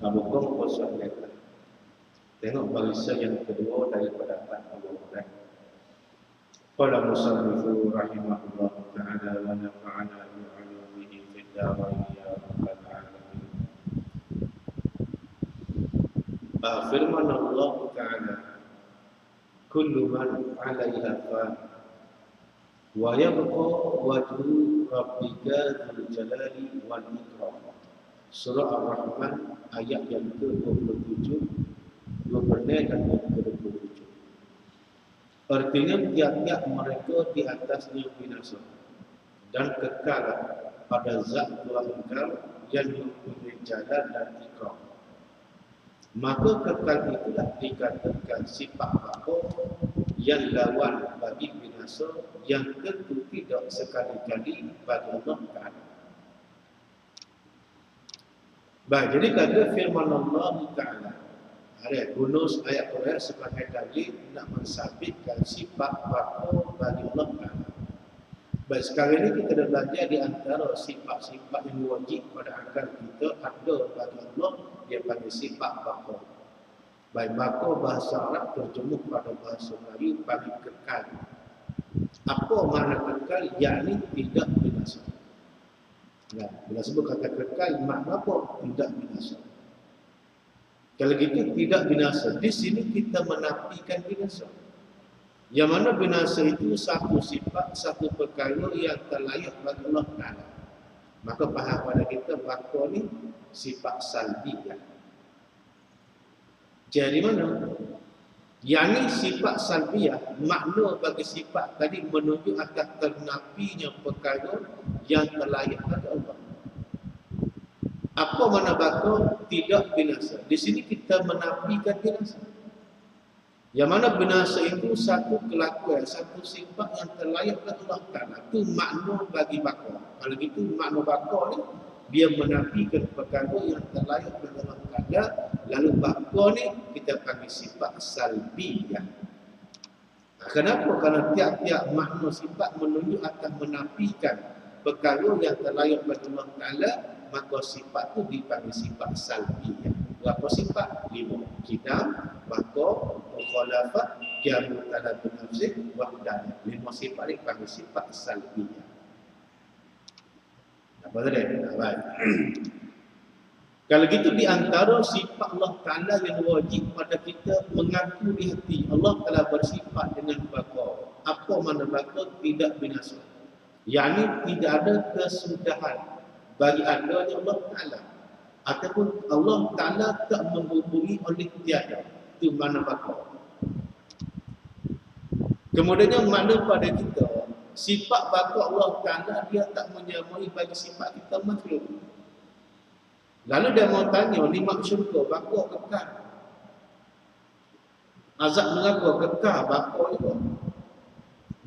Bukan kosong mereka. Tengok barisan yang kedua daripada 40 orang. Qala musannifu rahimahullah ta'ala wa nafa'ana bi'ulumihi fid dharain ya rabbal alamin. Firman Allah Ta'ala, kullu man 'alaiha fan wa yabqa wajhu rabbika dzul jalali wal ikram. Surah Ar-Rahman ayat yang ke-27, 26 dan yang ke-27. Artinya tiap-tiap mereka di atasnya binasa dan kekal pada zat Tuhan engkau yang mempunyai jalan dan ikram. Maka kekal itulah dikatakan sifat bakor yang lawan bagi binasa, yang tentu tidak sekali-kali bagi Allah Ta'ala. Baik, jadi kata firman Allah Ta'ala, ada guna ayat Quran sebagai dalil nak mensabitkan sifat bakor bagi Allah Ta'ala. Baik, sekarang ini kita dah belajar di antara sifat-sifat yang wajib pada akal kita ada bagi Allah, dia panggil sifat bakor. Baik, bakor bahasa Arab terjemuh pada bahasa Melayu panggil kekal. Apa makna kekal? Yakni tidak binasa. Nah, bila sebut kata kekal, makna apa? Tidak binasa. Kalau gitu tidak binasa. Di sini kita menafikan binasa. Yang mana binasa itu satu sifat, satu perkara yang terlayak bagi Allah Ta'ala. Maka faham pada kita bakor ni sifat salbiyah. Jadi mana? Yang ni sifat salbiyah, makna bagi sifat tadi menunjuk atas ternafinya perkara yang terlayak bagi Allah. Apa makna bakor? Tidak binasa. Di sini kita menafikan binasa. Yang mana binasa itu satu kelakuan, satu sifat yang terlayak bagi Allah Ta'ala. Itu makna bagi bakor. Kalau gitu makna bakor ni, dia menafikan perkara yang terlayak bagi Allah Ta'ala. Lalu bakor ni kita panggil sifat salbiyah. Kenapa? Kerana tiap-tiap makna sifat menunjuk akan menafikan perkara yang terlayak bagi Allah Ta'ala, maka sifat itu dipanggil sifat salbiyah. Berapa sifat? 5. Qidam, bakor, mukhalafat, qiyamu talabun nafsih, wahdaniyah. 5 sifat ini dipanggil sifat salbiyah. Apa tadi? Baik. Kalau gitu di antara sifat Allah Ta'ala yang wajib pada kita mengaku di hati, Allah Ta'ala bersifat dengan bakor. Apa makna bakor? Tidak binasa. Yang ini tidak ada kesudahan bagi adanya Allah Ta'ala. Ataupun Allah Ta'ala tak menghubungi oleh tiada. Itu makna bakor. Kemudiannya makna pada kita, sifat bakor Allah Ta'ala dia tak menyamai bagi sifat kita makhluk. Lalu dia mau tanya, 5 syurga, bakor kekal. Azab neraka kekal, bakor juga.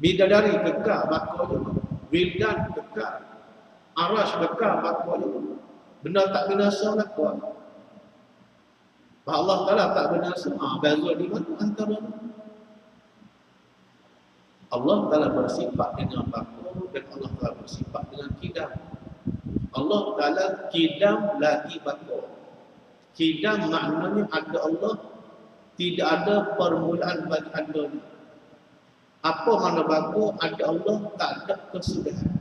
Bidadari kekal, bakor juga. Wildan kekal. Arash kekal, bakor juga. Benda tak binasa bakor. Allah Ta'ala tak binasa. Beza di mana antara ni? Allah Ta'ala bersifat dengan bakor dan Allah Ta'ala bersifat dengan qidam. Allah Ta'ala qidam lagi bakor. Qidam maknanya ada Allah, tidak ada permulaan bagi adanya. Apa makna bakor? Ada Allah, tak ada kesudahan.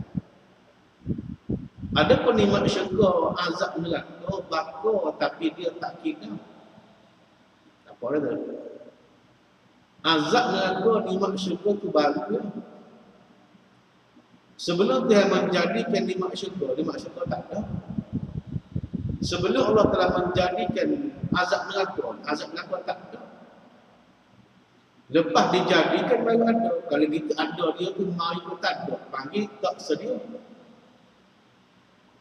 Ada penikmat syurga, azab neraka, bakor tapi dia tak qidam. Apa dia? Azab neraka, nikmat syurga tu bagus. Sebelum Tuhan menjadikan nikmat syurga tak ada. Sebelum Allah telah menjadikan azab neraka tak ada. Lepas dijadikan baru ada. Kalau kita ada dia tu mai pun tak ada. Panggil tak sedia.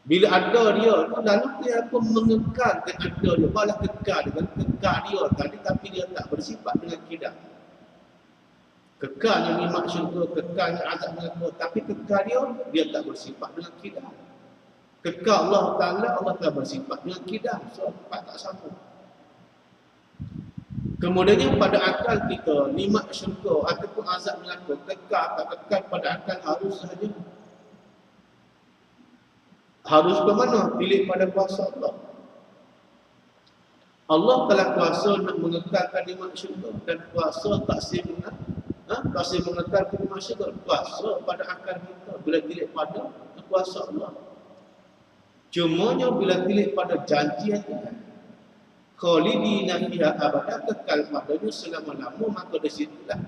Bila ada dia tu lalu dia pun mengekalkan ada dia. Balah kekal dia. Kekal dia tadi tapi dia tak bersifat dengan qidam. Kekalnya nikmat syurga, kekalnya azab neraka, tapi kekal dia tak bersifat dengan qidam. Kekal Allah Ta'ala bersifat dengan qidam. So, tak sambung. Kemudiannya pada akal kita, nikmat syurga ataupun azab neraka, kekal tak kekal pada akal harus sahaja. Harus ke mana? Pilih pada kuasa Allah. Allah telah kuasa nak mengekalkan nikmat syurga dan kuasa tak sih mengekalkan nikmat syurga. Kuasa pada akal kita bila tilik pada kuasa Allah. Cumanya bila tilik pada janji Tuhan, khalidina fiha abada, kekal padanya selama-lama, maka di situlah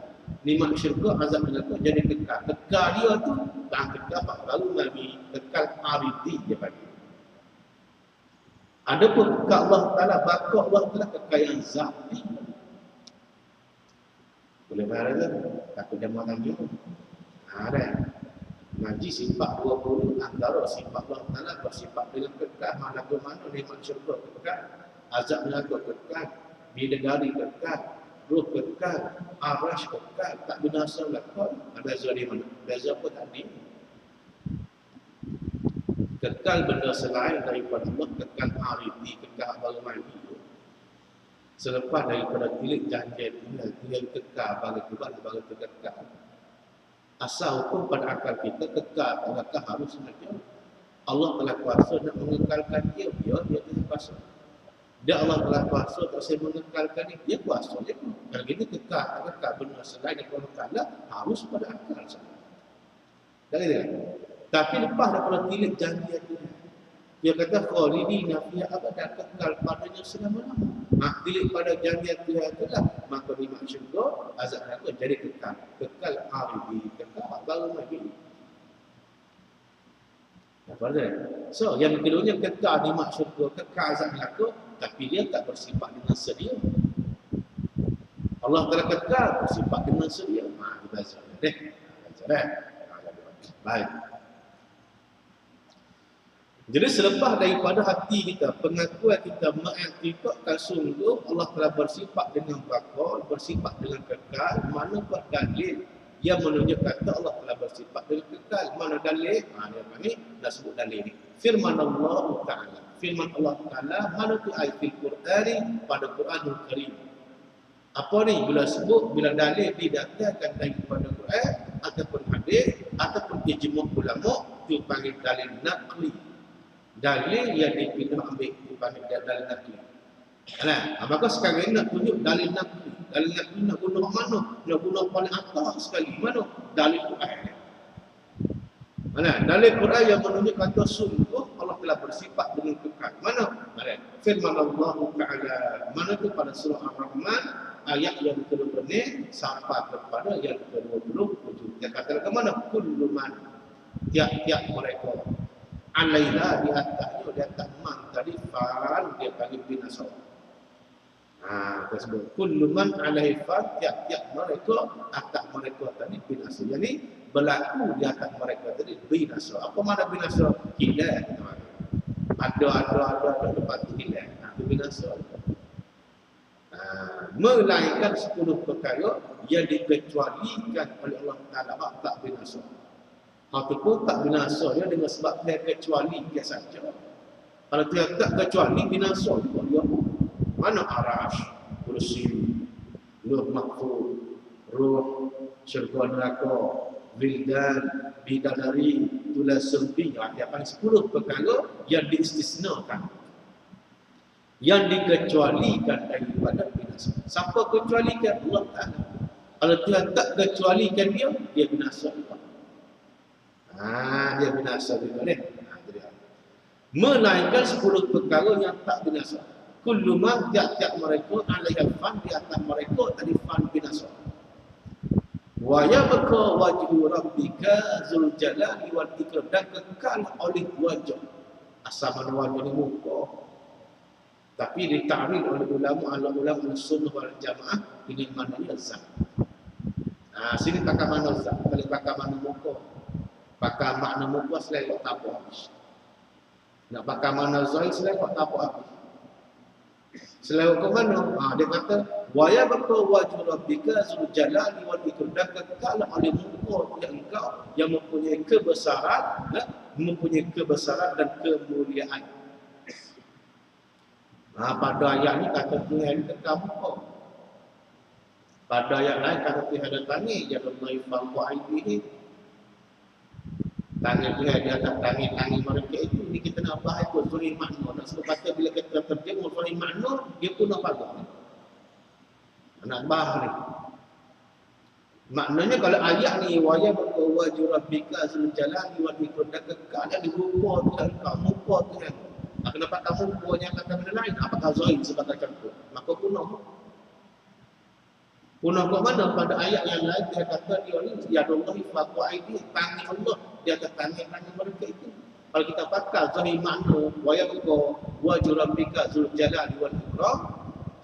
nikmat syurga, azab neraka jadi kekal. Kekal dia tu tak kekal baru Nabi, kekal aridi dia panggil. Adapun kekal Allah Taala, bakal Allah Taala kekal yang zati. Boleh faham tak? Takut dia makan dia. Ada. Ngaji sifat 20 antara sifat Allah Taala bersifat dengan kekal, mana ke mana nikmat syurga kekal, azab neraka kekal, bidadari kekal, ruh kekal, arash kekal, tak binasa lakon. Beza di mana? Beza apa tadi? Kekal benda selain daripada Allah, kekal aridi, kekal baru mandi. Selepas daripada tilik janji yang kekal bagi kubah, bagi kekal. Asal hukum pada akal kita kekal, maka harus saja Allah telah kuasa nak mengekalkan dia tidak kuasa. Dia Allah telah kuasa tak saya mengekalkan dia kuasa dia. Kalau kita kekal benar selain daripada Allah harus pada akal saja. Dan itu. Tapi lepas daripada tilik janji dia kata khalidina fiha abada, kekal padanya selama-lama. Tilik pada janji Tuhan itulah, maka nikmat syurga, azab neraka jadi kekal. Kekal aridi, kekal baru lagi. Apa dia? So, yang keduanya kekal nikmat syurga, kekal azab neraka, tapi dia tak bersifat dengan sedia. Allah telah kekal bersifat dengan sedia. Dibaca deh. Baik. Jadi selepas daripada hati kita, pengakuan kita mengiktikadkan sungguh Allah telah bersifat dengan bakal, bersifat dengan kekal, manakah dalil yang menunjukkan Allah telah bersifat dengan kekal? Mana dalil? Dia panggil, dah sebut dalil ni. Firman Allah Ta'ala. Firman Allah Ta'ala, mana tu ayat Al-Quran pada Quranul Karim. Apa ni? Bila dalil didatangkan daripada Quran, ataupun hadis, ataupun ijma' ulama, itu panggil dalil naqli. Dalil yang dipindah ambil dipanggil dalil naqli. Maka sekarang ini nak tunjuk dalil naqli. Dalil naqli nak guna mana? Nak guna paling atas sekali. Mana? Dalil Quran. Dalil Quran yang menunjukkan kata sungguh Allah telah bersifat dengan kekal. Mana? Firman Allah Ta'ala. Mana tu pada surah Ar-Rahman ayat yang ke-20 sampai kepada yang ke-27. Dia kata ke mana? Kullu man, tiap-tiap mereka alaiha di atas man tadi fa'al dia panggil binasa. Tersebut kullu man alaihi fa'al, tiap-tiap mereka atas mereka tadi binasa. Jadi berlaku di atas mereka tadi binasa. Apa makna binasa? Hilang. Ada lepas tu hilang. Itu binasa. Melainkan 10 perkara yang dikecualikan oleh Allah Ta'ala tak binasa. Ataupun tak binasa dia dengan sebab dia kecuali dia saja. Kalau dia tak kecuali binasa dia. Mana arash, kursi, ruh mahfuz, ruh, syurga neraka, wildan, bidadari, tulas sempi. Dia panggil 10 perkara yang diistisnakan, yang dikecualikan daripada binasa. Siapa kecualikan? Allah Ta'ala. Kalau Tuhan tak kecualikan dia binasa juga. Dia binasa juga ni. Melainkan 10 perkara yang tak binasa. Kullu man, tiap-tiap mereka alaiha fan, di atas mereka tadi fan binasa. Wa yabqa wajhu rabbika dzul jalali wal ikram, dan kekal oleh wajah. Asal mana wajah ni muka. Tapi ditakwil oleh ulama sunnah wal jamaah dengan maknanya zat. Sini pakai mana zat, kalau pakai mana muka. Pakai makna muka selewat tak apa habis. Nak pakai makna zahir selewat tak apa habis. Selewat ke mana? Dia kata wa yabqa wajhu rabbika dzul jalali wal ikram, dan kekal oleh muka engkau yang mempunyai kebesaran, dan kemuliaan. Pada ayat ni kata Tuhan kekal muka. Pada ayat lain kata Tuhan ada tangan, ya Allah fa'al aidihi. Tangan Tuhan di atas tangan mereka itu, ni kita nak bahas pun zahir makna. Nak sebut kata bila kita terjemah zahir makna, dia pun nak faham. Nak bahas ni. Maknanya kalau ayat ni waya berwajib rabbika zul jalali wal ikram, dah kekal di rupa Tuhan kau, muka Tuhan. Kenapa kamu punya kata benda lain? Apakah zahir sebagai contoh? Maka punah. Punah ke mana? Pada ayat yang lain dia kata dia ni ya Allah faqwa aidi, tangan Allah di atas tangan mereka itu. Kalau kita pakai zahir makna waya berwajib rabbika zul jalali wal ikram,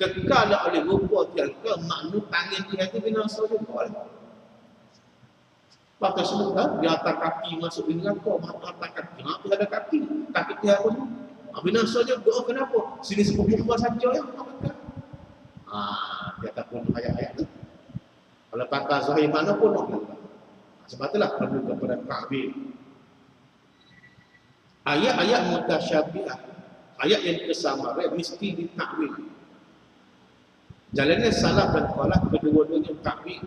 kekal oleh rupa Tuhan kau, makna tangan Tuhan itu binasa juga. Pakai semoga di atas kaki masuk di neraka, atas kaki. Apa ada kaki? Kaki dia pun binasa juga. Kenapa? Sini sebut Allah saja yang apa? Dia tak pun ayat-ayat tu. Kalau pakai zahir mana pun sebab itulah perlu kepada ta'wil. Ayat-ayat mutasyabihat, ayat yang kesamar mesti ditakwil. Jalannya salah dan khalaf kedua-duanya takwil.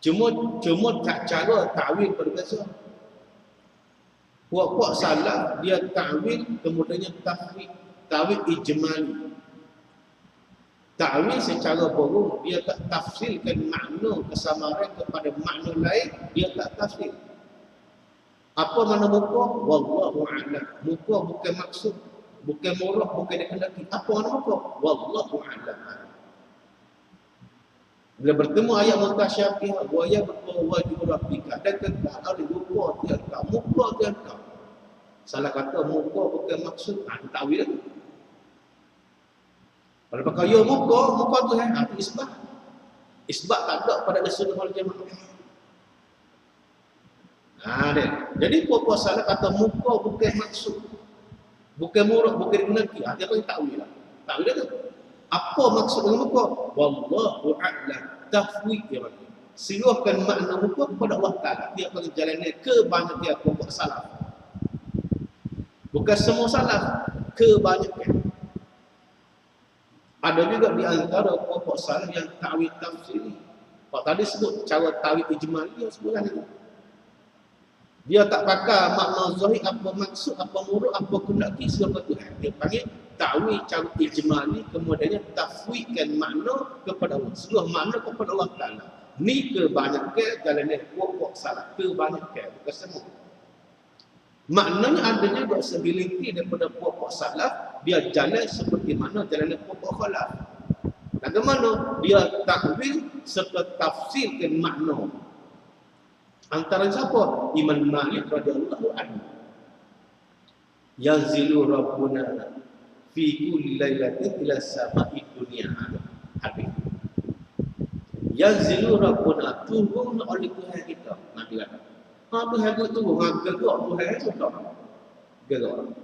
Cuma tak cara takwil berbeza. Puak-puak salah dia takwil kemudiannya tafwid, takwil ijmali. Takwil secara burung dia tak tafsirkan makna kesamaran kepada makna lain, dia tak tafsir. Apa makna muka? Wallahu a'lam. Muka bukan maksud, bukan murah, bukan dikehendaki. Apa makna muka? Wallahu a'lam. Bila bertemu ayat mutasyabihat, wa ya wajib rabbika, dan kekal oleh rupa Tuhan kau, muka Tuhan kau. Salah kata muka bukan maksud, itu takwil tu. Kalau pakai ya muka Tuhan, itu isbat. Isbat tak ada pada sunnah wal jamaah. Jadi puak-puak salah kata muka bukan maksud, bukan murah, bukan dikehendaki. Dia panggil takwil lah. Takwil tu. Apa maksud dengan muka? Wallahu a'lam. Tafwid dia panggil. Siluhkan makna muka kepada Allah Ta'ala. Dia panggil jalannya kebanyakan puak salah. Bukan semua salah, kebanyakan. Ada juga di antara puak salah yang takwil tafsiri. Kalau tadi sebut cara takwil ijmali yang sebulan itu. Dia tak pakai makna zahir, apa maksud, apa murad, apa kendaki sebagai Tuhan. Dia panggil takwil cara ijmali, kemudiannya tafwidkan makna kepada Allah. Seluruh makna kepada Allah Ta'ala. Ni kebanyakan jalannya puak salah. Kebanyakan, bukan semua. Maknanya ada juga segelintir daripada puak salah, dia jalan seperti mana jalannya puak khalaf. Bagaimana? Dia takwil serta tafsirkan makna. Antara siapa? Imam Malik radhiyallahu anhu. Yanzilu rabbuna fi kulli lailatin ila sama'i dunya. Habis. Yanzilu rabbuna, turun oleh Tuhan kita. Nabi kata. Tuhan kita turun, gerak Tuhan itu tak. Gerak.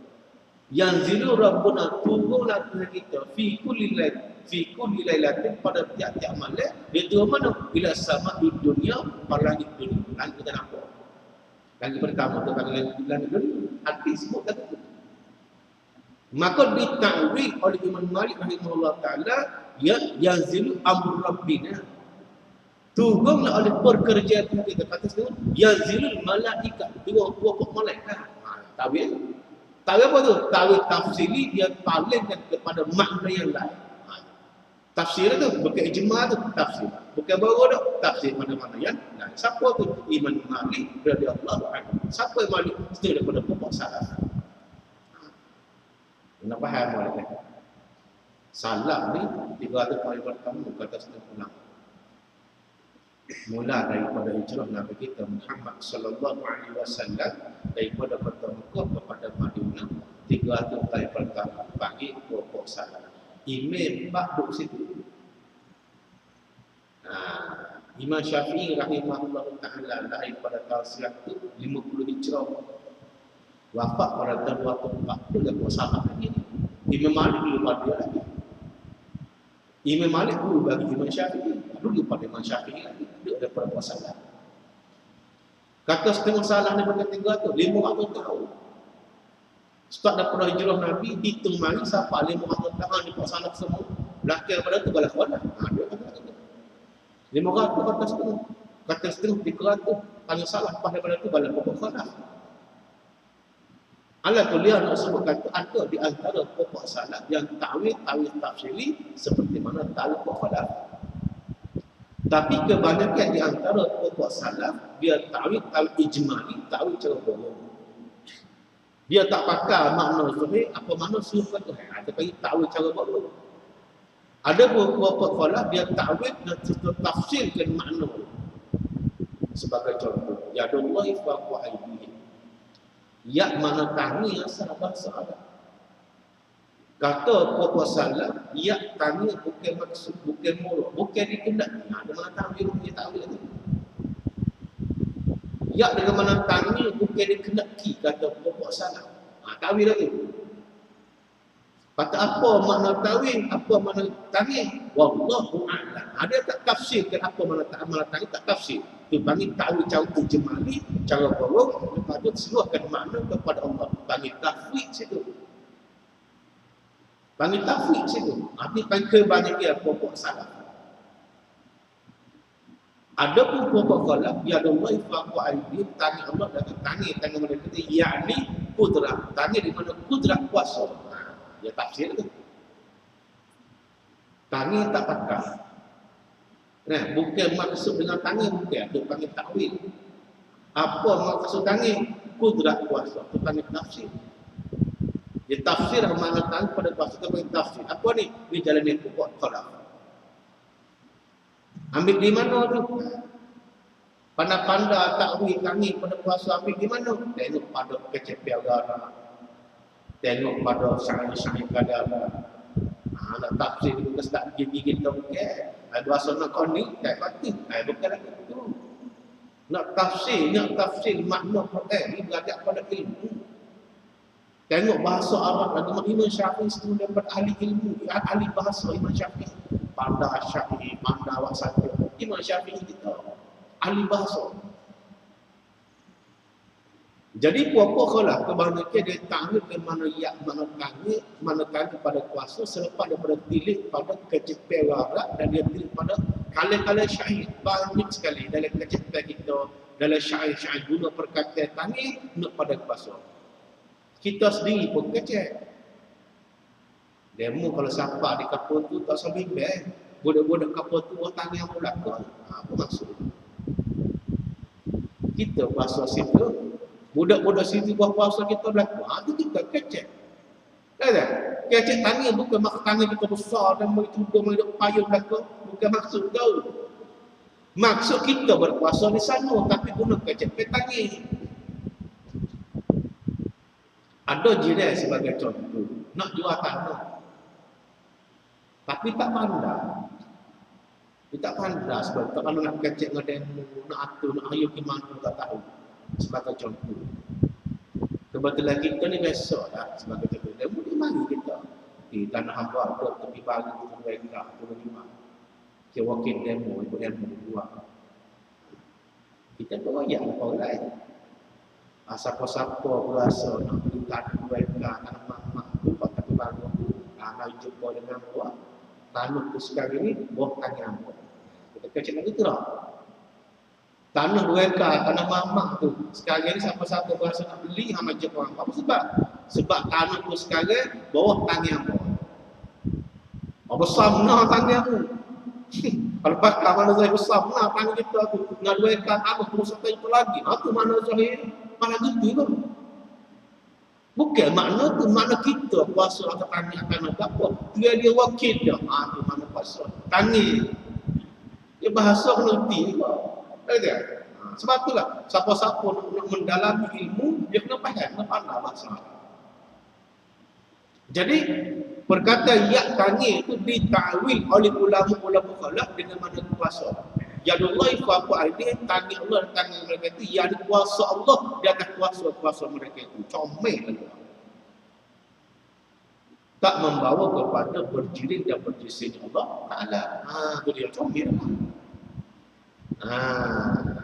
Yanzilu rabbuna, turunlah Tuhan kita fi kulli lailatin, pada tiap-tiap malam. Dia turun mana? Bila sama'i dunya, pada langit dunia. Langit kita nampak. Langit pertama tu pada langit dunia. Hati sebut kata tu. Maka ditakwil oleh Imam Malik rahimahullah ta'ala, yanzilu amru rabbina. Turunlah oleh pekerjaan Tuhan kita. Kata sebut yanzilul malaikat. Turun pokok malaikat. Takwil. Takwil apa tu? Takwil tafsiri, dia palingkan kepada makna yang lain. Tafsir tu bukan ijma tu, tafsir. Bukan baru dah tafsir pada mana yang lain. Siapa tu? Imam Malik radhiyallahu anhu. Siapa Malik? Itu daripada pokok salah. Nak faham boleh? Salah ni 300 kali pertama kata setengah ulang. Mula daripada hijrah Nabi kita Muhammad sallallahu alaihi wasallam daripada kota Mekah kepada Madinah 300 kali pertama bagi pokok salah. Imam bab duduk situ. Imam Syafi'i rahimahullah ta'ala lahir pada tahun 150 Hijrah. Wafat pada tahun 240 dia buat sahabat lagi. Imam Malik dulu pada dia lagi. Imam Malik dulu bagi Imam Syafi'i. Dulu pada Imam Syafi'i lagi. Dia ada pada buat salah. Kata setengah salah ni pada 300, 500 tahun. Sebab daripada hijrah Nabi, hitung mari siapa 500 tahun di salah semua. Belakang pada tu balas wala. Dia kata 500 kata setengah. Kata setengah 300 paling salah pada itu dalam pokok salah. Ala kuliah nak sebut kata ada di antara pokok salah yang ta'wil tafsiri seperti mana ta'wil pokok salah. Tapi kebanyakan di antara pokok salah dia ta'wil ijmali, ta'wil cara bohong. Dia tak pakai makna sahih apa makna suruh kata. Ada kali ta'wil cara bohong. Ada pokok salah dia ta'wil dan tafsirkan makna. Sebagai contoh, yadullahi fawqa aydihim. Ya mana tangi asal bahasa Arab. Kata pokok salah, ya tangi bukan maksud, bukan mulut, bukan dikendaki. Ada mana tangi punya ta'wil itu. Ya dengan mana tangi bukan dikendaki kata pokok salah. Ta'wil lagi. Kata apa makna ta'wil, apa makna tangi? Wallahu a'lam. Ada tak tafsirkan apa makna tangi, tak tafsir. Itu panggil ta'wil cara ijmali, cara bohong, lepas tu seluruhkan makna kepada Allah. Panggil tafwid situ. Panggil tafwid situ. Tapi kebanyakan pokok salah. Ada pun pokok salah, ya Allah faqwa aidin, tangi Allah dan tangi mereka itu yakni kudrah. Tangi di mana kudrah kuasa. Ya tafsir tu. Tangi tak pakai. Nah, bukan maksud dengan tangi bukan, itu panggil ta'wil. Apa maksud tangi? Kudrat kuasa, itu panggil tafsir. Dia tafsir makna tangi pada kuasa itu panggil tafsir. Apa ni? Ini jalan yang pokok khalaf. Ambil di mana tu? Pandai-pandai ta'wil tangi pada kuasa ambil di mana? Tengok pada kecepian agama. Tengok pada syai-syai kadar. Nak tafsir itu tak gigi kita bukan. Bahasa nak kau ni tak pasti. Bukan lagi itu. Nak tafsir makna Quran ni berada pada ilmu. Tengok bahasa Arab lagi Imam Syafi'i itu dapat ahli ilmu, ahli bahasa Imam Syafi'i. Pandai Syafi'i, pandai wasat. Imam Syafi'i kita ahli bahasa. Jadi puak-puak kalau kebanyakan dia ta'wil ke mana ya, mana tangi pada kuasa selepas daripada pilih pada kecepian warak dan dia pilih pada kala-kala syair. Banyak sekali dalam kecepian kita, dalam syair-syair guna perkataan tangi nak pada kuasa. Kita sendiri pun kecek. Demo kalau siapa di kapal tu tak sampai bang. Budak-budak kapal tu tangi yang belakang. Apa maksud? Kita kuasa situ. Budak-budak situ buah puasa kita berlaku. Itu kita kecek. Kata, kecek tangi bukan maksud tangi kita besar dan begitu hidup payung berlaku. Bukan maksud kau. Maksud kita berpuasa di sana tapi guna kecek ke tangi. Ada jiran sebagai contoh. Nak jual tanah. Tapi tak pandai. Dia tak pandai sebab tak pandai nak kecek dengan demo, nak atur, nak ayu ke mana tak tahu. Sebagai contoh. Kebetulan kita ni biasa lah sebagai contoh. Demo di mana kita? Di tanah hamba ada tepi bagi tu mereka, tu lima. Kita wakil demo, ikut demo dua. Kita berayat orang lain. Siapa-siapa berasa nak beli tanah mereka, tanah mak-mak tu, tepi bagi tu. Nak jumpa dengan buah. Tanah tu sekarang ni, buah tanah hamba. Kita kecil lagi tu lah. Tanah mereka, tanah mamak tu. Sekarang ni siapa-siapa berasa nak beli, hama jumpa orang. Apa sebab? Sebab tanah tu sekarang, bawah tanah hamba. Besar benar tanah tu. Kalau pakar mana saya besar benar tanah kita tu. Nak mereka tanah tu sampai itu lagi. Itu mana saya, mana gitu tu. Bukan makna tu, makna kita kuasa atau tanah akan apa. Dia wakil dia. Itu mana kuasa. Tangi. Dia bahasa peneliti juga. Sebab itulah siapa-siapa nak mendalami ilmu dia kena faham, kena pandai bahasa. Jadi perkataan ya tangi itu ditakwil oleh ulama-ulama khalaf dengan mana kuasa. Yadullahi fawqa aydihim, tangi Allah dan tangi mereka itu yang kuasa Allah di atas kuasa mereka itu. Comel Allah. Tak membawa kepada berjiring dan berjising Allah Ta'ala. Itu dia comel.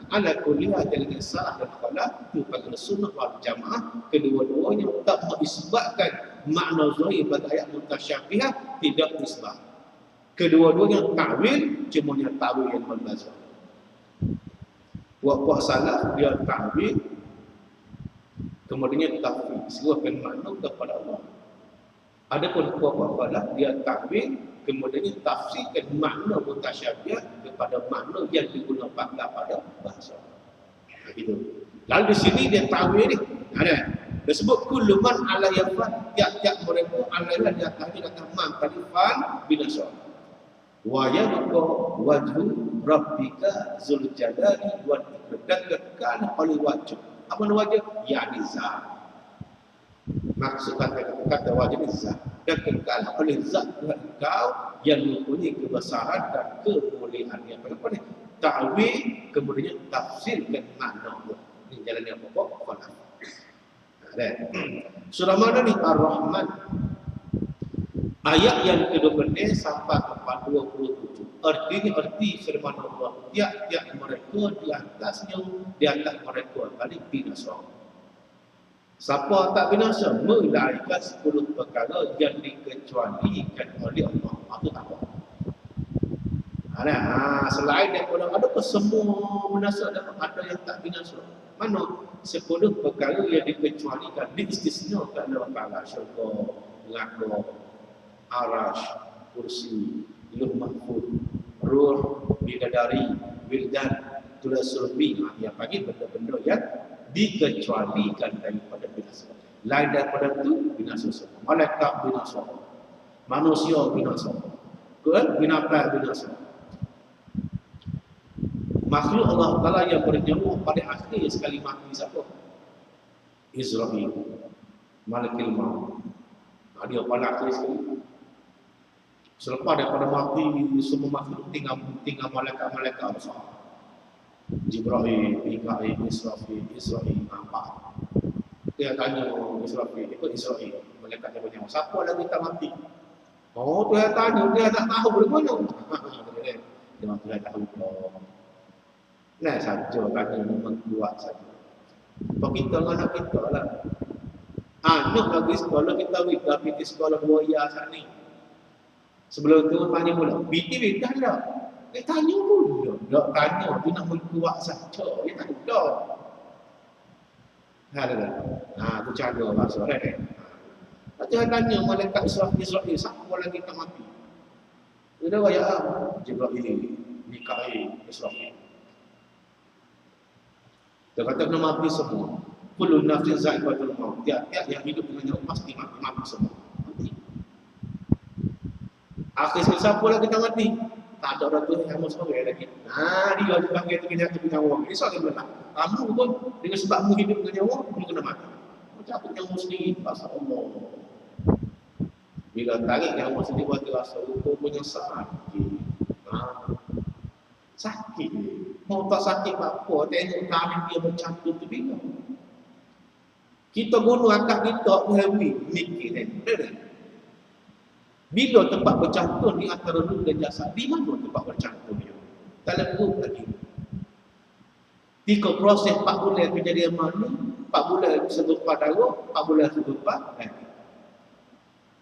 Ala kuliah dengan salah dan khalaf itu pada sunnah wal jamaah kedua-duanya tak mengisbatkan makna zahir pada ayat mutasyabihah tidak isbat. Kedua-duanya ta'wil cuma yang ta'wil yang berbeza. Puak-puak salah dia ta'wil, kemudian tafsir, serahkan makna kepada Allah. Adapun puak-puak salah dia ta'wil, kemudian tafsirkan makna mutasyabih kepada makna yang digunakan pada bahasa. Begitu. Lalu di sini dia ta'wil ni, ada disebut kullu man ala yafan, tiap-tiap mereka alailah di atasnya datang man talifan binasa. Wa yabqa wajhu rabbika zul jalali wal ikram, dan kekal oleh wajh. Apa nama wajh? Yani zat. Maksud kata wajh ni zat, dan kekal oleh zat Tuhan engkau yang mempunyai kebesaran dan kemuliaan. Yang apa ni? Ta'wil kemudian tafsirkan makna. Ini jalan yang pokok faham. Surah mana ni? Ar-Rahman. Ayat yang ke-12 sampai ke 27. Artinya arti firman Allah, tiap-tiap mereka di atas mereka kali binasa. Siapa tak binasa? Melainkan 10 perkara yang dikecualikan oleh Allah. Itu tak apa. Selain daripada adakah semua binasa dan ada yang tak binasa? Mana 10 perkara yang dikecualikan, diistisnakan dalam Allah. Syurga, neraka, arash, kursi, luh mahfuz, ruh, bidadari, wildan, tulasul bina, yang bagi benda-benda yang dikecualikan daripada binasa. Lain daripada itu binasa semua. Malaikat binasa, manusia binasa, binatang binasa. Makhluk Allah Ta'ala yang bernyawa pada akhir sekali mati siapa? Israel, Malakil Maut. Dia pada akhir sekali. Selepas daripada mati, semua makhluk tinggal malaikat-malaikat besar. Jibril, Mikail, Israel, nampak. Dia tanya Israel, ikut Israel, malaikat yang bernyawa. Siapa lagi tak mati? Oh, dia tanya, dia tak tahu dari mana. Dia Tuhan tahu. Nah saja tanya memang kuat saja. Kalau kita dengan anak kita lah. Anak lagi sekolah kita wita pergi sekolah buaya saat ni. Sebelum tu tanya mula, biti dah tak? Tanya pun tak tanya, tu nak mengkuat saja. Dia tak ada. Tu cara bahasa kan. Dia tanya malaikat Israel, siapa lagi tak mati? Dia dah waya Jibril, Mikail, Israel. Dia kata kena mati semua. Kullu nafsin za'iqatul maut. Tiap-tiap yang hidup dengan nyawa pasti mati semua. Mati. Akhir sekali siapa lagi tak mati? Tak ada orang tu yang mau seorang lagi. Dia dipanggil tu kena nyawa. Ini soal yang benar. Kamu pun dengan sebabmu hidup dengan nyawa, kamu kena mati. Macam apa nyawa sendiri? Pasal Allah. Bila tarik nyawa sendiri, waktu rasa punya sakit. Sakit. Mau tak sakit apa, tengok tangan dia bercampur tu bila. Kita bunuh akak kita, heavy, mikir kan. Bila tempat bercampur di antara ruh dan jasad, di mana tempat bercampur dia? Dalam ruh lagi. 3 proses 4 bulan kejadian mana, 4 bulan serupa darah, 4 bulan serupa lagi.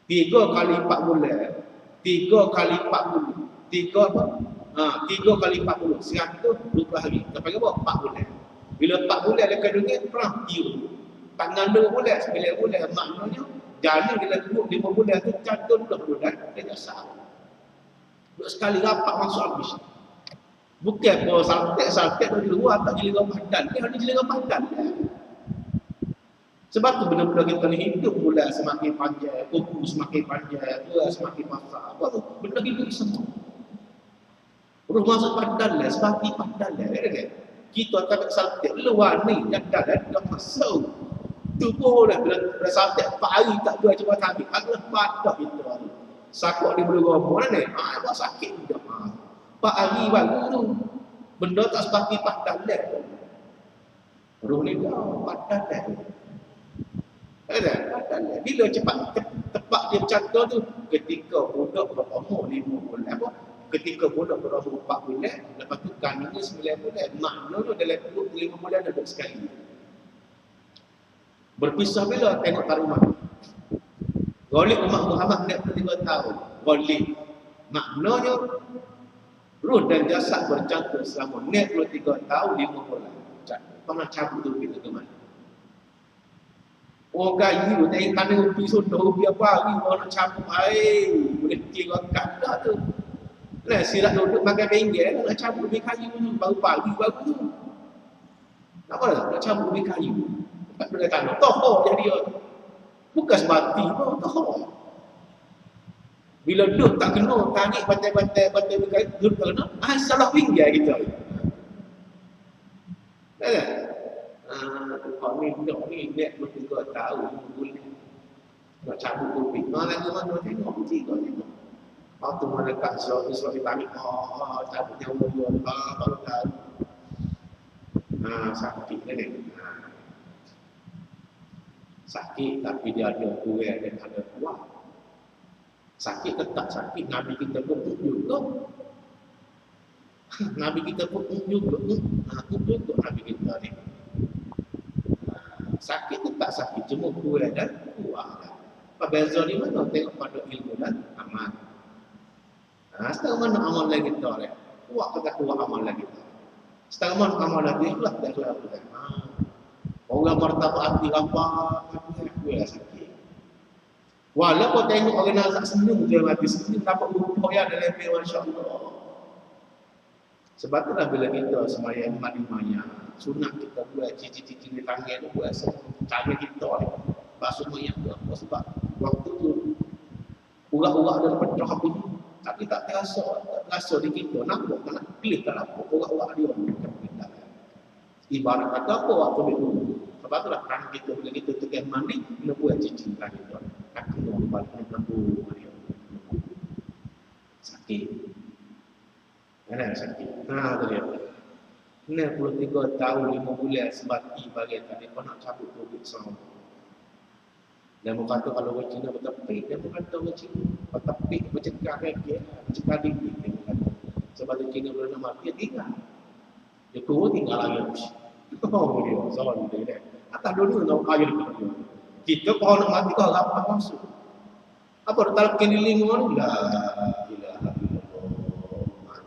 3 kali 4 bulan, 3 kali 40, 3 apa? 3 kali 40, 120 hari. Kita panggil apa? 4 bulan. Bila 4 bulan dekat dunia, perang tiup. Tangan 2 bulan, 9 bulan. Maknanya, jalan bila duduk 5 bulan tu, cantum 2 bulan, dia jasad. Duduk sekali rapat masuk habis. Bukan kalau saltek dari luar, tak jeliga badan. Dia hanya jeliga badan. Sebab tu benda-benda kita ni hidup mula semakin panjang, kuku semakin panjang, tua semakin besar. Apa tu? Benda hidup semua. Terus masuk badan lah, sepati badan lah. Kita akan saltik luar ni, yang dalam dah masuk. Tubuh dah, bila saltik 4 hari tak dua cuba habis. Adalah badan itu hari. Sakut dia boleh ngomong ni. Buat sakit juga. 4 hari baru tu. Benda tak sepati badan lah. Roh ni dah, badan lah. Badan lah. Bila cepat tepat dia bercantum tu, ketika budak berumur 5 bulan apa? Ketika budak berumur 4 bulan, lepas tu kandungnya 9 bulan. Maknanya dalam 25 bulan ada sekali. Berpisah bila tengok taruman. Ghalib umat Muhammad 25 tahun. Ghalib. Maknanya Ruh dan jasad bercampur selama 23 tahun 5 bulan. Pernah cabut tu kita ke mana? Orang kaya tu tengok tanah ubi sudah ubi apa hari orang nak cabut air. Boleh kira kat dah tu. Nah, silap duduk makan pinggir nak cabut ubi kayu tu baru pagi baru tu. Nak apa dah? Nak cabut ubi kayu. Tak boleh tanah. Tohor jadi dia. Bukan sebati pun tohor. Bila duduk tak kena, tarik bantai-bantai ubi kayu, duduk tak kena, salah pinggir kita. Tak? Kau ni net pun juga tahu boleh nak cabut kopi. Mana tengok mesti kau tengok. Waktu mana kat Islam ditarik, cabut yang umur baru tahu. Sakit kan ni. Sakit tapi dia ada kuat dan ada kuat. Sakit tetap sakit, Nabi kita pun juga. Nabi kita pun juga. Juga Nabi kita ni. Sakit tetap sakit, cuma kuat dan kuat. Apa beza di mana? Tengok pada ilmu dan amal. Setengah mana amal lagi kita ni? Kuat kita kuat amal lagi kita. Setengah mana amal lagi ikhlas dan ikhlas. Orang martabat hati apa? Aku lah sakit. Walaupun tengok orang nazak senyum dia mati senyum dapat rupa yang ada lebih masya-Allah. Sebab itulah bila kita sembahyang mandi-maya, sunat kita buat cici-cici di tangan tu buat cara kita ni. Basuh mayat tu apa sebab waktu tu urat-urat dalam pecah bunyi tapi tak terasa di kita nampak tak nak pilih tak nampak urat-urat dia macam kita. Ibarat kata apa waktu itu. Sebab itulah kan kita bila kita tekan mandi kena buat cici tangan kita. Tak kena balik lembu dia. Sakit. Mana sakit? Tu dia. 63 tahun 5 bulan sebati bagi tadi kau nak cabut COVID sama. Dan mau kata kalau orang Cina bertepik, dia bukan kata orang Cina bertepik, bercekak dia, bercekak dinding dia kata. Sebab dia Cina belum mati, dia tinggal. Dia turun tinggal lagi. Oh dia, sorry dia. Atas dulu nak air dia. Kita kalau nak mati kau apa masuk? Apa dah talqin di lingkungan ni? La ilaha illallah.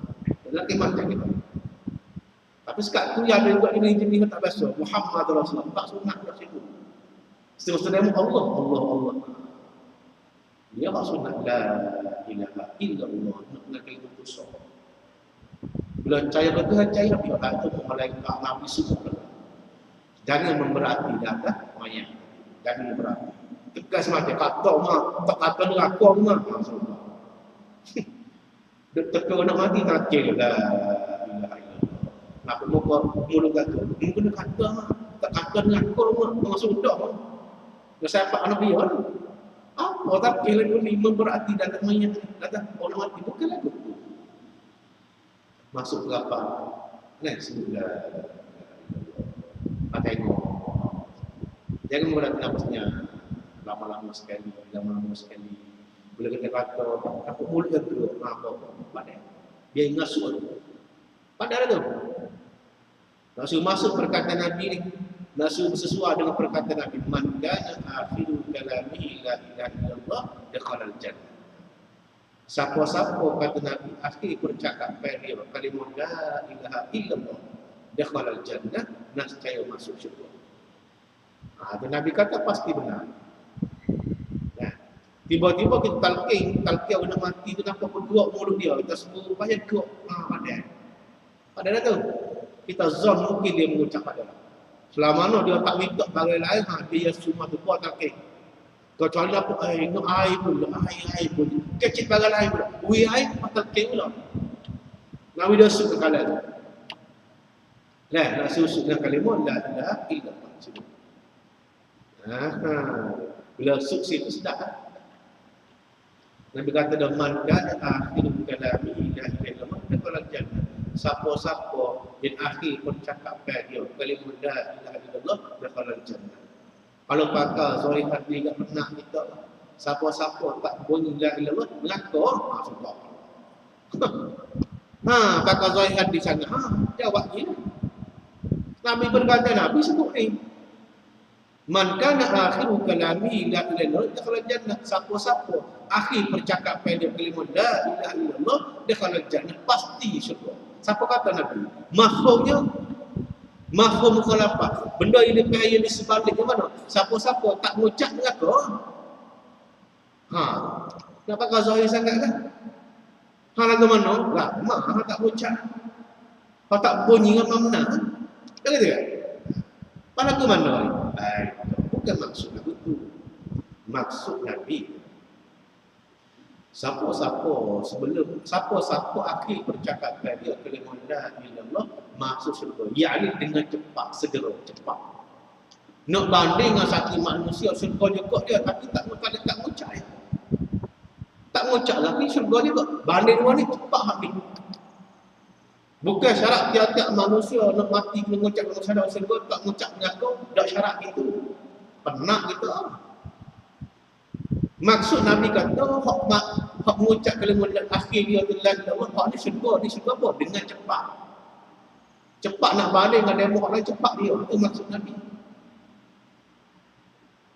Lagi macam kita. Tapi sekat tu yang ada juga jenis tak biasa. Muhammad Rasulullah tak sunat kat situ. Seterusnya Allah. Dia tak sunat la ilaha illallah. Nak kena kusuk. Bila percaya ke Tuhan, percaya tapi tak tahu malaikat Nabi semua. Jangan memberati data mayat. Jangan memberati. Tegas macam kata mah, tak kata neraka mah. Maksudnya. Teka nak mati tak kira la ilaha illallah. Nak muka mulut kata, mungkin dia kata mah, tak kata neraka mah, maksud dah mah. Dia siapa anak dia lah. Apa tak kira ni memberati data mayat. Data orang mati bukan lagu. Masuk berapa? Sebutlah. Tengok. Jangan berarti nafasnya lama-lama sekali. Bila kita kata, aku mulut dia tu, apa? Padahal. Dia ngasuh. Padahal tu. Langsung masuk perkataan Nabi ni. Langsung sesuai dengan perkataan Nabi. Man kana akhiru kalamihi la ilaha illallah dakhala al-jannah. Siapa-siapa kata Nabi akhir percakapan dia kalimah la ilaha illallah dakhala al-jannah, nescaya masuk syurga. Dan Nabi kata pasti benar. Tiba-tiba kita talqin orang nak mati tu nampak bergerak mulut dia. Kita semua rupanya gerak padahal. Padahal tu kita zon mungkin dia mengucap padahal. Selama mana dia tak minta barang lain, dia semua tu buat talqin. Kecuali apa air pun. Kecil barang lain pula. Ui air talqin pula. Nabi dah suka kalah tu. Nak susuk dengan kalimah la ilaha illallah. Bila suksi itu sedap. Nabi kata dah man kana akhiru kalami la ilaha illallah dakhala jannah. Siapa-siapa yang akhir percakapan dia kalimah la ilaha illallah dakhala jannah. Kalau pakar sorry hati enggak pernah kita. Siapa-siapa tak bunyi la ilaha illallah neraka masuk. Pakar sorry hati sana. Jawab dia. Nabi berkata Nabi sebut ni. Man kana akhiru kalami la ilaha illallah dakhala jannah. Siapa-siapa akhir percakapan dia kalimah la ilaha illallah, dia kalau jannah pasti syurga. Siapa kata Nabi? Mafhum mukhalafah. Benda yang dipahami di sebaliknya mana? Siapa-siapa tak mengucap dengan kau. Kenapa kau zahir sangat kan? Lagu mana? Lama tak mengucap. Kau tak bunyi dengan mana? Kan gitu kan? Lagu mana? Bukan maksud lagu tu. Maksud Nabi, siapa akhir percakapan dia kalimah la ilallah masuk syurga, yakni dengan cepat, segera, cepat. Nak banding dengan satu manusia syurga juga dia, tapi tak mengucap. Tak mengucap tapi syurga juga. Banding dua ni cepat habis. Bukan syarat tiap-tiap manusia nak mati kena mengucap dengan syarat syurga, tak mengucap dengan kau, tak syarat itu. Penat gitu. Maksud Nabi kata hak mengucap kalimah akhir dia tu la ilaha illallah, ni syurga apa? Dengan cepat. Cepat nak banding dengan demo orang cepat dia. Itu maksud Nabi.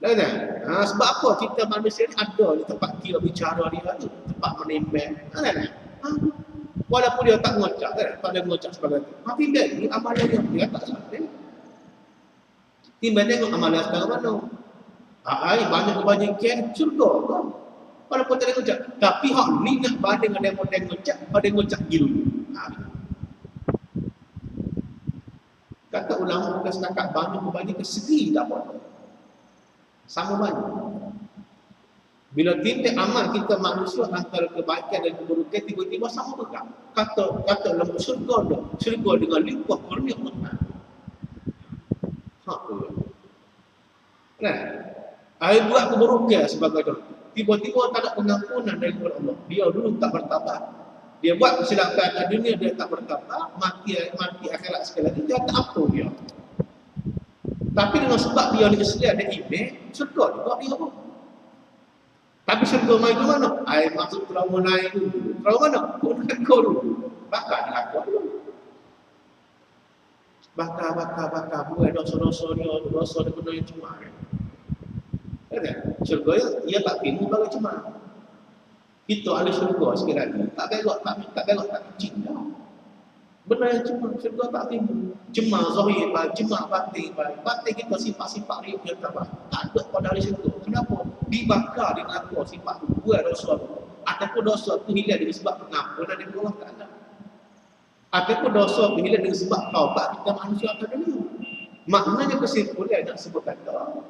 Kan? Sebab apa kita manusia ni ada di tempat kira bicara dia tu, tempat menembak. Kan? Walaupun dia tak mengucap, kan? Tak ada mengucap sebagai itu. Tapi ni amalan dia tak salah. Timbang tengok amalan sekarang mana. Banyak kebajikan syurga kan. Walaupun tak ada ngucap. Tapi hak ni nak banding dengan demo ngucap, pada ngucap gilu. Kata ulama bukan setakat banyak kebajikan segi tak apa. Sama banyak. Bila titik amal kita manusia antara kebaikan dan keburukan tiba-tiba sama juga. Kata dalam syurga dengan limpah kurnia Allah. Kan? Buat keburukan sebagai contoh. Tiba-tiba tak ada pengampunan daripada Allah. Dia dulu tak bertambah. Dia buat kesilapan kat dunia, dia tak bertambah. Mati akhirat sekali lagi, dia tak ampun dia. Tapi dengan sebab dia ni sedia ada iman, syurga juga dia pun. Tapi syurga mai ke mana? Maksud trauma lain dulu. Trauma mana? Kau dulu. Bakar dilakon dulu. Bakar. Buat dosa-dosa dia benda yang cuma. Syurga ia tak timbul bagi cemar. Kita ada syurga sikit lagi. Tak belok, tak kecil dah. Benda yang cemar, syurga tak timbul. Cemar zahir, cemar batin. Batin kita sifat-sifat dia yang tak baik. Tak ada pada hari syurga. Kenapa? Dibakar dengan apa sifat tu. Buat dosa tu. Ataupun dosa tu hilang dengan sebab pengampun dan Allah tak ada. Ataupun dosa tu hilang dengan sebab taubat kita manusia akan dunia. Maknanya kesimpulan nak sebut kata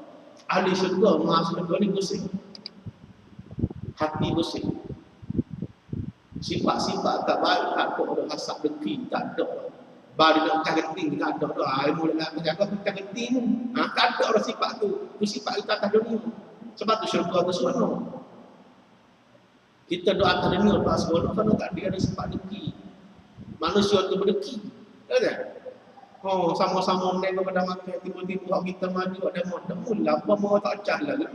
ahli syurga, masuk syurga ni bersih. Hati bersih. Sifat-sifat tak baik, tak ada hasad dengki, tak ada. Bari nak kegenting, tak ada. Mula nak jaga kegenting. Tak ada orang sifat tu. Tu sifat kita atas dunia. Sebab tu syurga tu seronok. Kita doa atas dunia, doa seronok kerana tak ada sifat dengki. Manusia tu berdengki. Tak? Sama-sama menengok pada makan, tiba-tiba kita maju ada modal apa mau tak jalan lagi.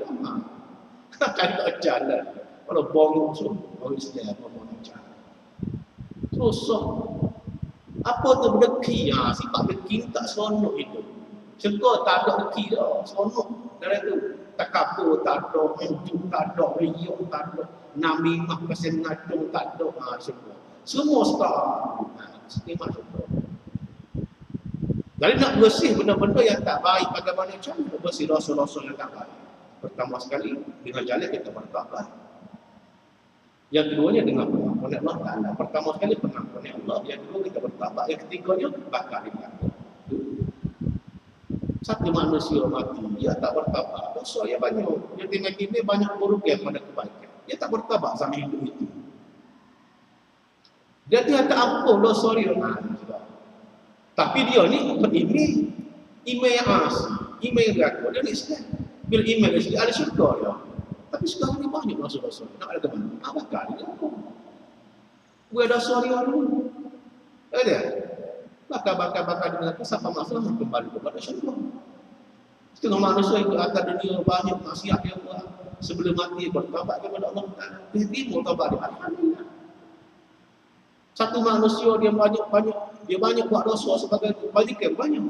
Kan tak jalan. Kalau bongok tu, orang Islam apa mau tak jalan. Susah. Apa tu berdeki? Sifat deki tak seronok itu. Syurga tak ada deki dah, seronok. Dari tu, takabur tak ada, menjuk tak ada, riuk tak ada, namimah pasal ngacung tak ada. Syurga. Semua start. Setiap syurga. Jadi nak bersih benda-benda yang tak baik bagaimana cara nak bersih dosa-dosa yang tak baik. Pertama sekali dengan jalan kita bertaubat. Yang keduanya dengan pengampunan Allah Taala. Pertama sekali pengampunan Allah, yang kedua kita bertaubat, yang ketiganya bakar di neraka. Satu manusia mati, dia tak bertaubat, dosa yang banyak. Dia tiba-tiba banyak keburukan pada kebaikan. Dia tak bertaubat sama hidup itu. Dia tidak ampun dosa dia. Tapi dia ni email yang asli, email yang aku, dia ni Islam. Bila email dia sendiri, ada syurga dia. Tapi sekarang ni banyak dosa-dosa. Nak ada ke mana? Bakar dia apa? Buat dosa dia dulu. Ada? Bakar dengan apa? Sampai masalah kembali kepada syurga. Setengah manusia yang akan dunia banyak maksiat dia buat. Sebelum mati bertaubat kepada Allah Ta'ala. Dia taubat dia. Alhamdulillah. Satu manusia dia banyak buat dosa sebagai kebajikan banyak.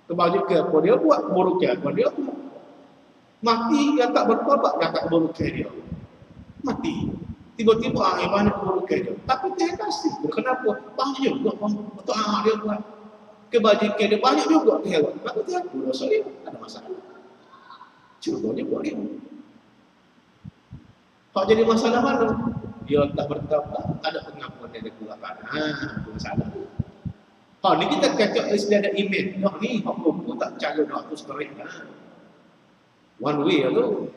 Kebajikan apa dia buat, keburukan apa dia buat. Mati dia tak bertaubat, dia tak keburukan dia. mati. Tiba-tiba ibadah keburukan dia. Tapi dia kasih. Kenapa? Banyak juga betul dia buat. Kebajikan dia banyak juga dia buat. Tapi dia aku dosa dia. Tak ada masalah. Cuba dia buat dia. Kalau jadi masalah mana? Dia tak bertaubat, tak ada pengakuan dari Tuhan. Itu masalah. Kalau ni kita kacau dia ada email. Nak ni hukum pun tak calon nak tu straight. One way tu.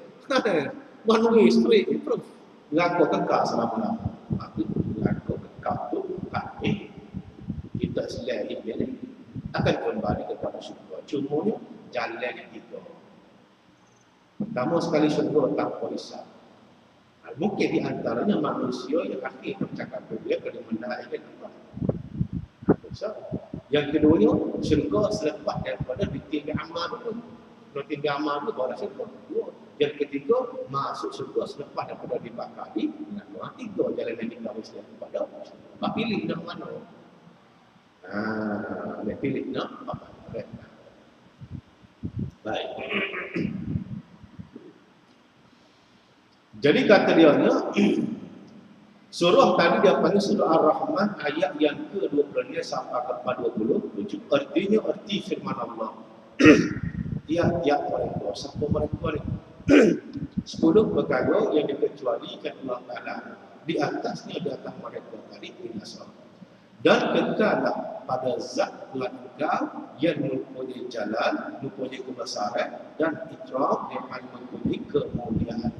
One way straight itu. Mengaku kekal selama-lamanya. Aku mengaku kekal tu tak kita selai email ni akan kembali kepada syurga. Cumanya jalan yang tiga. Pertama sekali syurga tanpa hisab. Mungkin di antaranya manusia yang akhir bercakap dia kena mendaihkan Allah. Yang keduanya, syurga selepas daripada ditinggal amal dulu. Kalau tinggal amal dulu, baru syurga. Yang ketiga, masuk syurga selepas daripada dibakar di neraka. Tiga jalan yang kita mesti kepada syurga. Pilih nak mana? Dia pilih nak apa? Baik. Jadi kata dia surah tadi dia panggil surah Ar-Rahman ayat yang ke-25 sampai ke-27. Artinya arti firman Allah. Tiap-tiap mereka, siapa mereka ni? 10 perkara yang dikecualikan Allah Ta'ala. Di atasnya di atas mereka tadi binasa. Dan kekallah pada zat Tuhan engkau yang mempunyai jalan, mempunyai kebesaran dan ikram yang mempunyai kemuliaan.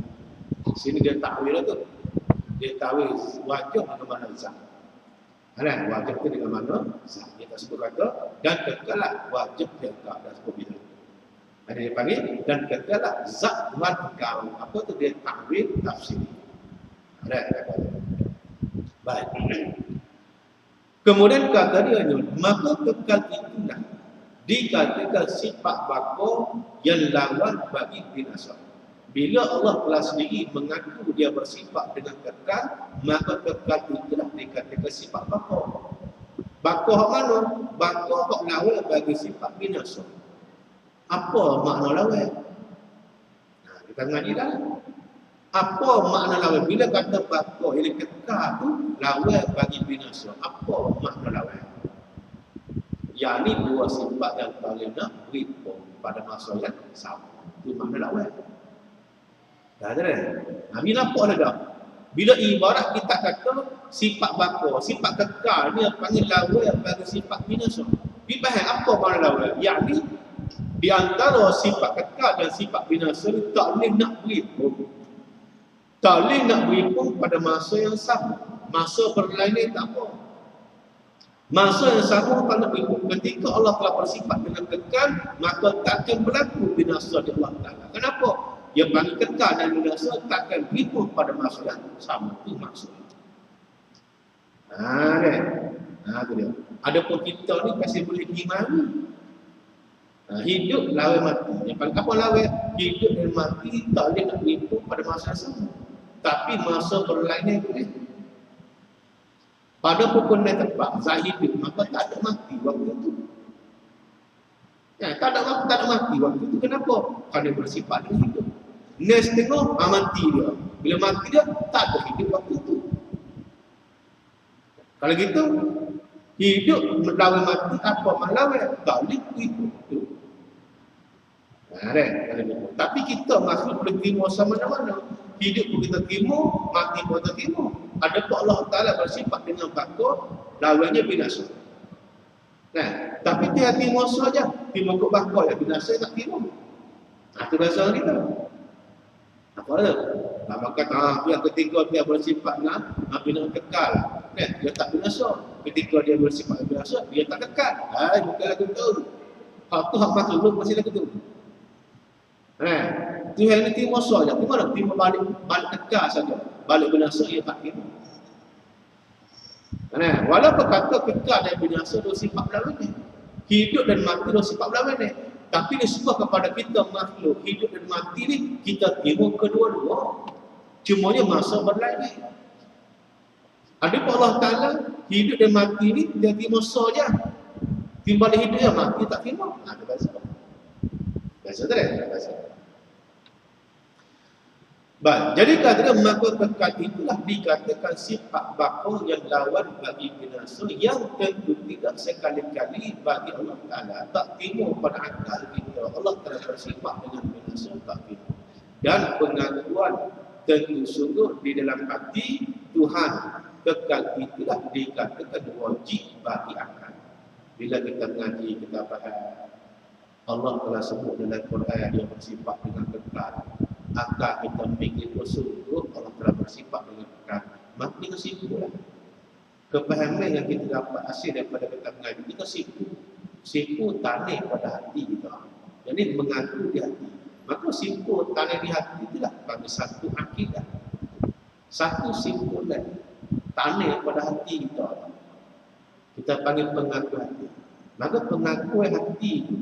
Sini dia takwil tu. Dia takwil wajah dengan mana zat. Kan? Wajah tu dengan mana zat. Dia tak sebut kata dan kekallah wajah yang tak ada sebut bila. Ada dia panggil dan kekallah zat Tuhan engkau. Apa tu dia takwil tafsir. Ada kata. Baik. Kemudian kata dia maka kekal itulah dikatakan sifat bako yang lawan bagi binasa. Bila Allah telah sendiri mengaku dia bersifat dengan kekal, maka kekal itulah dikatakan sifat bako. Bako mana? Bako kok lawan bagi sifat binasa. Apa makna lawan? Nah, kita ngaji dah. Apa makna lawan? Bila kata bako ini kekal tu lawan bagi binasa. Apa makna lawan? Yang ni dua sifat yang paling nak berhitung pada masa yang sama. Itu makna lawan. Dah ada dah. Nah, bila apa ada dah? Bila ibarat kita kata sifat bako, sifat kekal ni panggil lawan bagi sifat binasa. Dibahas apa makna lawan? Yang ni di antara sifat kekal dan sifat binasa ni tak boleh nak berhitung. Tak boleh nak berhitung pada masa yang sama. Masa berlainan tak apa. Masa yang sama tak nak berhitung. Ketika Allah telah bersifat dengan kekal, maka takkan berlaku binasa di Allah Ta'ala. Kenapa? Yang bagi kekal dan binasa takkan berhitung pada masa yang sama. Itu maksudnya. Itu dia. Adapun kita ni pasti boleh gimana? Hidup lawan mati. Yang paling apa lawan? Hidup dan mati tak boleh nak berhitung pada masa yang sama. Tapi masa berlainan boleh. Pada pukul yang tepat, zat hidup, maka tak ada mati waktu itu. Ya, tak ada mati waktu itu. Kenapa? Kerana bersifat dengan hidup. Nes tengok, mati dia. Bila mati dia, tak ada hidup waktu itu. Kalau gitu, hidup melawan mati, apa melawan? Tak boleh hidup. Tapi kita makhluk boleh terima sama mana-mana. Hidup pun kita terima, mati pun kita terima. Adapun Allah Ta'ala bersifat dengan bako, lawannya binasa. Tapi dia terima saja. Terima kok bako yang binasa tak terima. Itu bahasa kita. Apa dia? Maka yang ketiga dia bersifat dengan kekal. Dia tak binasa. Ketika dia bersifat binasa, dia tak kekal. Bukan lagu tu. Hak tu hak makhluk masih lagu tu. Tuhan ni terima saja. Terima balik kekal saja. Balik binasa ia tak terima. Walaupun kata kekal dan binasa dua sifat berlawanan. Hidup dan mati dua sifat berlawanan. Tapi dia semua kepada kita makhluk hidup dan mati ni kita terima kedua-dua. Cumanya masa berlainan. Adapun Allah Ta'ala hidup dan mati ni dia terima saja. Timbal hidup dia mati tak terima. Ada bahasa. Bahasa tu dah bahasa. Baik, jadi kata maka kekal itulah dikatakan sifat baqa yang lawan bagi binasa yang tentu tidak sekali-kali bagi Allah Ta'ala. Tak timur pada akal kita. Allah Ta'ala bersifat dengan binasa, tak timur. Dan pengakuan tentu sungguh di dalam hati Tuhan kekal itulah dikatakan wajib bagi akal. Bila kita mengaji, kita faham Allah telah sebut dalam Quran dia bersifat dengan kekal. Akal kita fikir sungguh Allah telah bersifat dengan kekal. Maka kita simpullah. Kepahaman yang kita dapat hasil daripada kita mengaji, kita sipu tanah pada hati kita. Jadi mengaku di hati. Maka sipu tanah di hati itulah bagi satu akidah. Satu simpulan tanah pada hati kita. Kita panggil pengaku hati. Maka pengakuan hati itu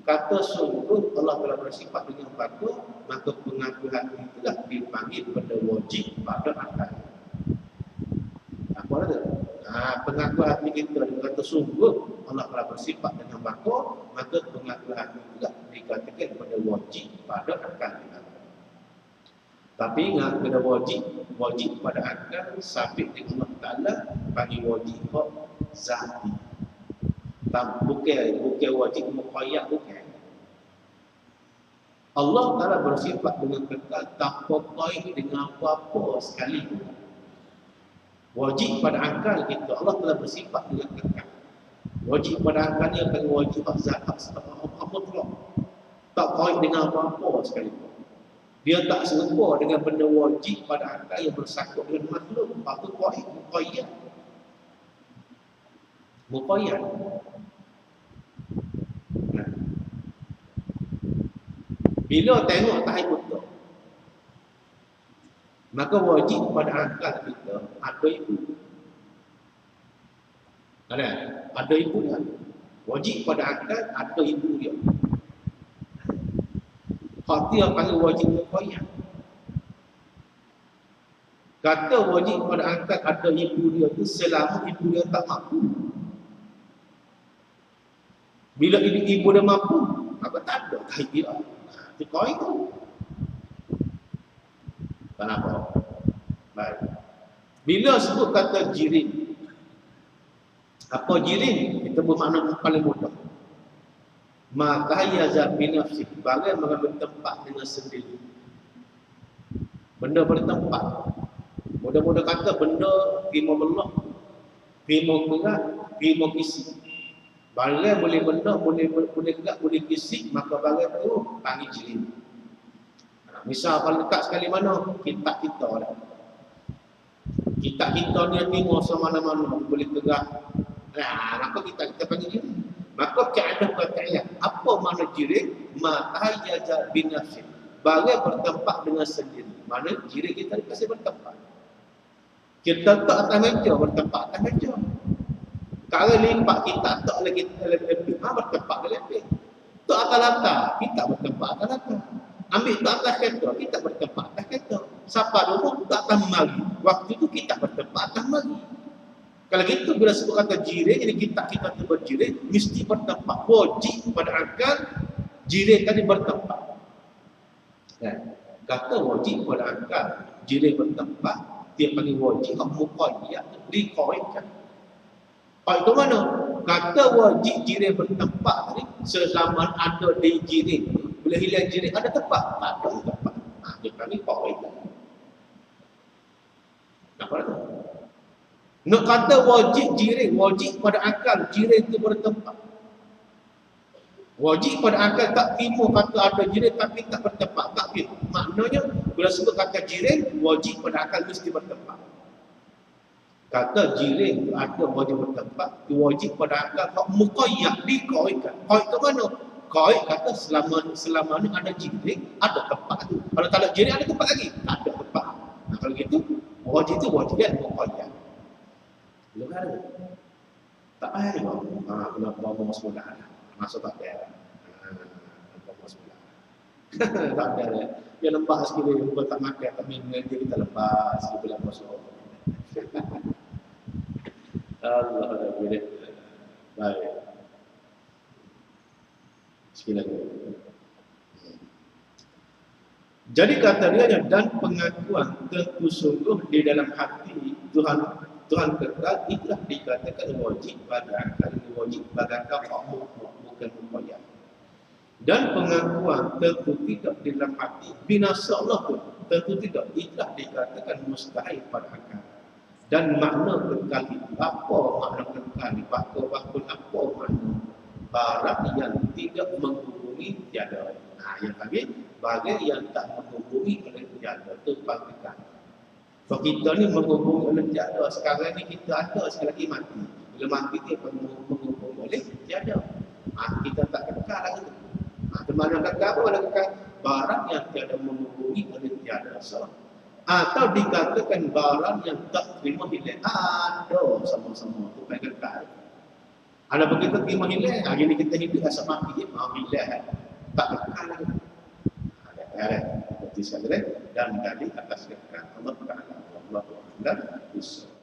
kata sungguh Allah telah bersifat dengan baqa, maka pengakuan hati itulah dipanggil pada wajib pada akal. Apa ada? Pengakuan hati kita dengan kata sungguh Allah telah bersifat dengan baqa, maka pengakuan hati itulah dikatakan pada wajib pada akal kita. Tapi ingat pada wajib pada akal sabit dengan Allah Ta'ala panggil wajib zati. Bukan wajib muqayyad, bukan. Allah Ta'ala bersifat dengan kekal tanpa kait dengan apa-apa sekali. Wajib pada akal kita, Allah Ta'ala bersifat dengan kekal. Wajib pada akal ni akan wajib zat apa tu. Tak kait dengan apa-apa sekali. Dia tak serupa dengan benda wajib pada akal yang bersangkut dengan makhluk. Apa kait muqayyad. Muqayyad. Bila tengok tahi buta, maka wajib pada akal kita ada ibu. Ada ibu dia. Wajib pada akal ada ibu dia. Hak dia panggil wajib muqayyad. Kata wajib pada akal ada ibu dia tu selama ibu dia tak mampu. Bila ibu dia mampu, maka tak ada tahi dia. Kau itu kenapa? Baik. Bila sebut kata jirim, apa jirim? Kita bermakna paling mudah. Maka yazab binafsi, bagai mengambil tempat dengan sendiri. Benda bertempat. Mudah-mudah kata benda terima belah, terima berat, terima kisi. Bagai boleh benda, boleh gerak, boleh kisi, maka bagai tu panggil jirim. Misal paling dekat sekali mana? Kitab kita lah. Kitab kita ni terima semana-mana, boleh gerak. Maka kita panggil jirim. Maka keadaan pertanyaan, apa makna jirim? Ma'ayyaja binafsi. Bagai bertempat dengan sendiri. Mana jirim kita dikasih bertempat. Kita tak atas meja, bertempat atas meja. Kalau lipat kita tak lagi lebih, bertempat lebih. Tak atas latar, kita bertempat atas latar. Ambil tak atas kereta, kita bertempat atas kereta. Siapa dulu tak atas mari. Waktu itu kita bertempat atas mari. Kalau gitu bila sebut kata jirim, jadi kita tu berjirim, mesti bertempat. Wajib pada akal, jirim tadi bertempat. Kata wajib pada akal, jirim bertempat, dia panggil wajib, muqayyad, dikaitkan. Itu mana? Kata wajib jirim bertempat tadi, selama ada di jirim. Bila hilang jirim, ada tempat? Tak ada tempat. Dia panggil kaitkan. Apa itu? Nak kata wajib jirim, wajib pada akal, jirim itu bertempat. Wajib pada akal tak terima kata ada jirim tapi tak bertempat. Tak terima. Maknanya, bila sebut kata jirim, wajib pada akal mesti bertempat. Kata jirim itu ada wajib bertempat, wajib pada akal kau muqayyad dikaitkan. Kait ke mana? Kait kata selama ni ada jirim, ada tempat tu. Kalau tak ada jirim ada tempat lagi? Tak ada tempat. Kalau gitu, wajib itu wajib dan muqayyad. Belum ada. Tak payah ni bang. Kena bawa sekolah. Masuk tak ada. Bawa sekolah. Tak ada. Dia lembah sikit dia, bukan tak makan, tak minum dia kita lepas sikit bulan masuk. Allah boleh. Baik. Sekali lagi. Jadi kata dia dan pengakuan tentu sungguh di dalam hati Tuhan kekal itulah dikatakan wajib bagi akal, wajib bagi akal bukan upaya. Dan pengakuan tentu tidak di dalam hati binasa Allah pun tentu tidak, itulah dikatakan mustahil pada akal. Dan makna kekal itu apa makna kekal itu? Apa makna barang yang tidak menghubungi tiada. Nah, yang tadi bagi yang tak menghubungi oleh tiada itu kekal. So kita ni menghubungi oleh tiada. Sekarang ni kita ada sekali lagi mati. Bila mati dia menghubungi oleh tiada. Kita tak kekal lagi. Mana kekal apa? Mana kekal? Barang yang tiada menghubungi oleh tiada. So, atau dikatakan barang yang tak terima hilang. Ada sama-sama tu pengen kekal. Ada begitu terima hilang. Hari ni kita hidup asal mati. Hilang. Tak kekal lagi. Ada. Seperti sekali dan tadi atas kekal Allah Taala. Allah Taala.